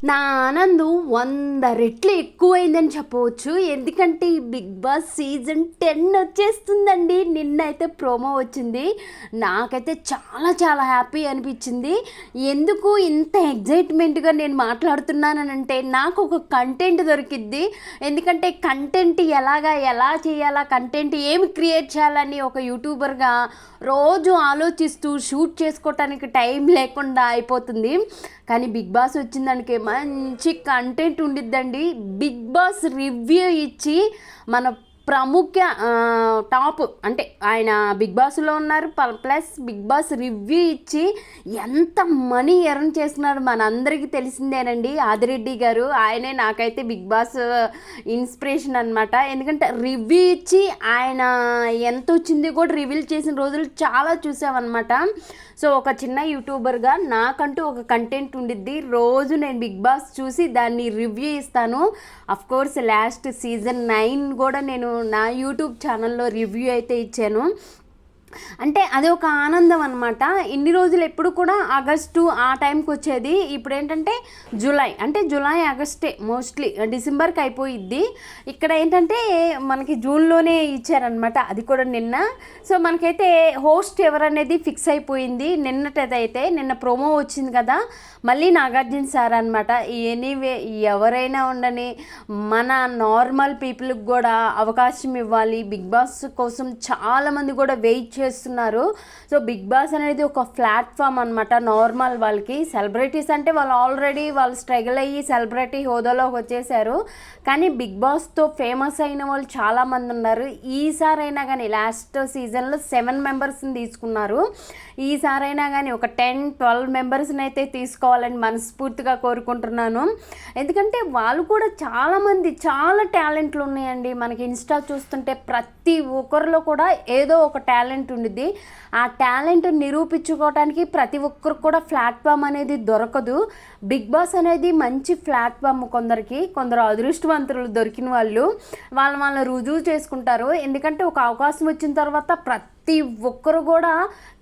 నా ఆనందం 100 రెట్లు ఎక్కువైందని చెప్పవచ్చు. ఎందుకంటే ఈ బిగ్ బాస్ సీజన్ 10 వచ్చేస్తుందండి. నిన్నైతే ప్రోమో వచ్చింది. నాకైతే చాలా చాలా హ్యాపీ అనిపించింది. ఎందుకు ఇంత ఎగ్జైట్మెంట్గా నేను మాట్లాడుతున్నానంటే నాకు ఒక కంటెంట్ దొరికిద్ది. ఎందుకంటే కంటెంట్ ఎలా చేయాలా, కంటెంట్ ఏమి క్రియేట్ చేయాలని ఒక యూట్యూబర్గా రోజు ఆలోచిస్తూ షూట్ చేసుకోవటానికి టైం లేకుండా అయిపోతుంది. కానీ బిగ్ బాస్ వచ్చిందానికి మంచి కంటెంట్ ఉండిద్దండి. బిగ్ బాస్ రివ్యూ ఇచ్చి మన ప్రముఖ టాప్ అంటే ఆయన బిగ్ బాస్లో ఉన్నారు, ప్లస్ బిగ్ బాస్ రివ్యూ ఇచ్చి ఎంత మనీ ఎర్న్ చేస్తున్నారు మనందరికీ తెలిసిందేనండి. ఆదిరెడ్డి గారు ఆయనే నాకైతే బిగ్ బాస్ ఇన్స్పిరేషన్ అనమాట. ఎందుకంటే రివ్యూ ఇచ్చి ఆయన ఎంత వచ్చింది కూడా రివీల్ చేసిన రోజులు చాలా చూసామన్నమాట. సో ఒక చిన్న యూట్యూబర్గా నాకంటూ ఒక కంటెంట్ ఉండిద్ది. రోజు నేను బిగ్ బాస్ చూసి దాన్ని రివ్యూ ఇస్తాను. అఫ్కోర్స్ లాస్ట్ సీజన్ 9 కూడా నేను నా యూట్యూబ్ ఛానల్లో రివ్యూ అయితే ఇచ్చాను. అంటే అది ఒక ఆనందం అనమాట. ఇన్ని రోజులు ఎప్పుడు కూడా ఆగస్టు ఆ టైంకి వచ్చేది. ఇప్పుడు ఏంటంటే జూలై ఆగస్టే మోస్ట్లీ, డిసెంబర్కి అయిపోయిద్ది. ఇక్కడ ఏంటంటే మనకి జూన్లోనే ఇచ్చారనమాట, అది కూడా నిన్న. సో మనకైతే హోస్ట్ ఎవరనేది ఫిక్స్ అయిపోయింది నిన్న ప్రోమో వచ్చింది కదా, మళ్ళీ నాగార్జున సార్ అనమాట. ఎనీవే ఎవరైనా ఉండని మన నార్మల్ పీపుల్కి కూడా అవకాశం ఇవ్వాలి. బిగ్ బాస్ కోసం చాలామంది కూడా వెయిట్ చేస్తున్నారు. సో బిగ్ బాస్ అనేది ఒక ప్లాట్ఫామ్ అనమాట నార్మల్ వాళ్ళకి. సెలబ్రిటీస్ అంటే వాళ్ళు స్ట్రగుల్ అయ్యి సెలబ్రిటీ హోదాలోకి వచ్చేసారు. కానీ బిగ్ బాస్తో ఫేమస్ అయిన వాళ్ళు చాలామంది ఉన్నారు. ఈసారైనా కానీ లాస్ట్ సీజన్లో 7 మెంబర్స్ని తీసుకున్నారు. ఈసారైనా కానీ ఒక 10-12 మెంబర్స్ని అయితే తీసుకోవాలని మనస్ఫూర్తిగా కోరుకుంటున్నాను. ఎందుకంటే వాళ్ళు కూడా చాలామంది చాలా టాలెంట్లు ఉన్నాయండి. మనకి ఇన్స్టా చూస్తుంటే ప్రతి ఒక్కరిలో కూడా ఏదో ఒక టాలెంట్ ఉండిద్ది. ఆ టాలెంట్ నిరూపించుకోవడానికి ప్రతి ఒక్కరికి కూడా ప్లాట్ఫామ్ అనేది దొరకదు. బిగ్ బాస్ అనేది మంచి ప్లాట్ఫామ్. కొందరు అదృష్టవంతులు దొరికిన వాళ్ళు రుజువు చేసుకుంటారు. ఎందుకంటే ఒక అవకాశం వచ్చిన తర్వాత ప్రతి ఒక్కరు కూడా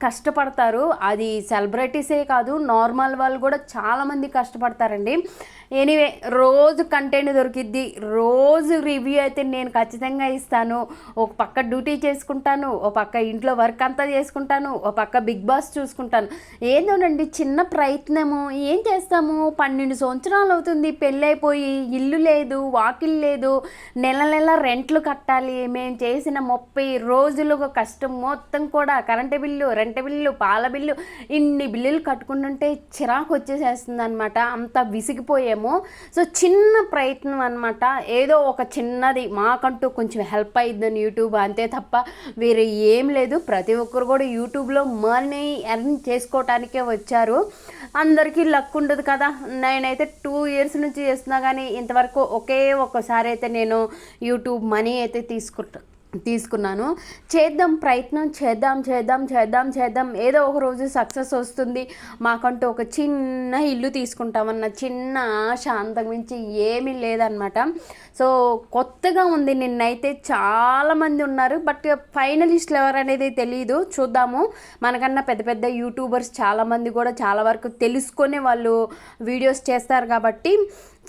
కష్టపడతారు. అది సెలబ్రిటీసే కాదు, నార్మల్ వాళ్ళు కూడా చాలామంది కష్టపడతారండి. ఎనీవే రోజు కంటెంట్ దొరికిద్ది, రోజు రివ్యూ అయితే నేను ఖచ్చితంగా ఇస్తాను. ఒక పక్క డ్యూటీ చేసుకుంటాను, ఒక పక్క ఇంట్లో వర్క్ అంతా చేసుకుంటాను, ఒక పక్క బిగ్ బాస్ చూసుకుంటాను. ఏదోనండి చిన్న ప్రయత్నము. ఏం చేస్తాము, 12 సంవత్సరాలు అవుతుంది పెళ్ళైపోయి, ఇల్లు లేదు, వాకిల్ లేదు, నెల రెంట్లు కట్టాలి. మేము చేసిన 30 రోజులు కష్టం మొత్తం కూడా కరెంటు బిల్లు, రెంట్ బిల్లు, పాల బిల్లు, ఇన్ని బిల్లులు కట్టుకుంటుంటే చిరాకు వచ్చేసేస్తుంది అనమాట. అంత విసిగిపోయాము. సో చిన్న ప్రయత్నం అనమాట, ఏదో ఒక చిన్నది మాకంటూ కొంచెం హెల్ప్ అయ్యిద్దని యూట్యూబ్, అంతే తప్ప వేరే ఏం లేదు. ప్రతి ఒక్కరు కూడా యూట్యూబ్లో మనీ ఎర్న్ చేసుకోవటానికే వచ్చారు. అందరికీ లక్ ఉండదు కదా. నేనైతే 2 ఇయర్స్ నుంచి చేస్తున్నా కానీ ఇంతవరకు ఒకే ఒక్కసారి అయితే నేను యూట్యూబ్ మనీ అయితే తీసుకున్నాను. ప్రయత్నం చేద్దాం. ఏదో ఒక రోజు సక్సెస్ వస్తుంది. మాకంటూ ఒక చిన్న ఇల్లు తీసుకుంటామన్న చిన్న ఆశ, అంతకుమించి ఏమీ లేదనమాట. సో కొత్తగా ఉంది. నిన్నైతే చాలామంది ఉన్నారు, బట్ ఫైనలిస్టులు ఎవరనేది తెలియదు. చూద్దాము. మనకన్నా పెద్ద యూట్యూబర్స్ చాలామంది కూడా చాలా వరకు తెలుసుకొని వాళ్ళు వీడియోస్ చేస్తారు కాబట్టి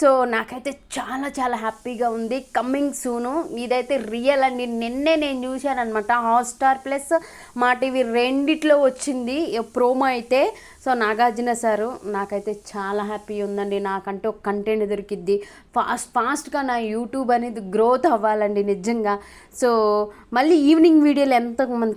సో నాకైతే చాలా చాలా హ్యాపీగా ఉంది. Coming soon. ఇదైతే రియల్ అండి. నిన్నే నేను చూశానమాట. హాట్స్టార్ ప్లస్ మా టీవీ రెండిట్లో వచ్చింది ప్రోమో అయితే. సో నాగార్జున సారు నాకైతే చాలా హ్యాపీ ఉందండి. నాకంటే ఒక కంటెంట్ దొరికిద్ది. ఫాస్ట్గా నా యూట్యూబ్ అనేది గ్రోత్ అవ్వాలండి నిజంగా. సో మళ్ళీ ఈవినింగ్ వీడియోలు ఎంతమంది